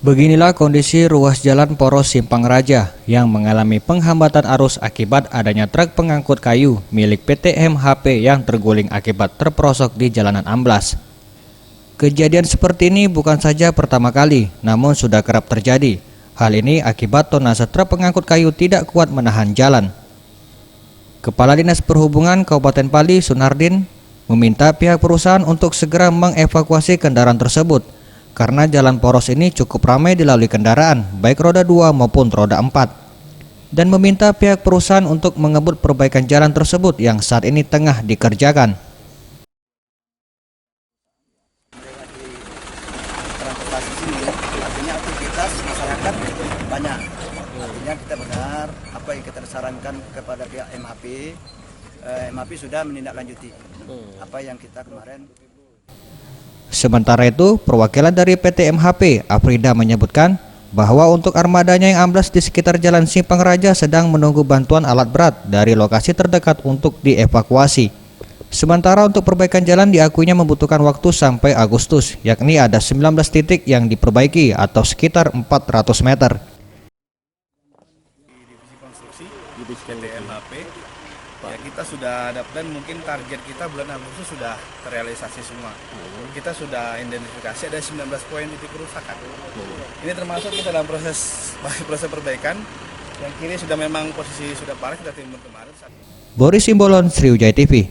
Beginilah kondisi ruas jalan Poros Simpang Raja yang mengalami penghambatan arus akibat adanya truk pengangkut kayu milik PT MHP yang terguling akibat terperosok di jalanan amblas. Kejadian seperti ini bukan saja pertama kali, namun sudah kerap terjadi. Hal ini akibat tonase truk pengangkut kayu tidak kuat menahan jalan. Kepala Dinas Perhubungan Kabupaten Pali, Sunardin, meminta pihak perusahaan untuk segera mengevakuasi kendaraan tersebut karena jalan poros ini cukup ramai dilalui kendaraan, baik roda 2 maupun roda 4. Dan meminta pihak perusahaan untuk mengebut perbaikan jalan tersebut yang saat ini tengah dikerjakan. Transportasi sini artinya aktivitas masyarakat banyak. Artinya kita benar apa yang kita sarankan kepada pihak MHP, MHP sudah menindaklanjuti apa yang kita kemarin. Sementara itu, perwakilan dari PT MHP, Afrida, menyebutkan bahwa untuk armadanya yang amblas di sekitar Jalan Simpang Raja sedang menunggu bantuan alat berat dari lokasi terdekat untuk dievakuasi. Sementara untuk perbaikan jalan diakuinya membutuhkan waktu sampai Agustus, yakni ada 19 titik yang diperbaiki atau sekitar 400 meter. Divisi konstruksi PT MHP, ya kita sudah ada plan, mungkin target kita bulan Agustus sudah terrealisasi semua. Kita sudah identifikasi ada 19 poin titik kerusakan. Ini termasuk kita dalam proses perbaikan. Yang kini sudah memang posisi sudah parah, kita timbun kemarin. Boris Simbolon, Sriwijaya TV.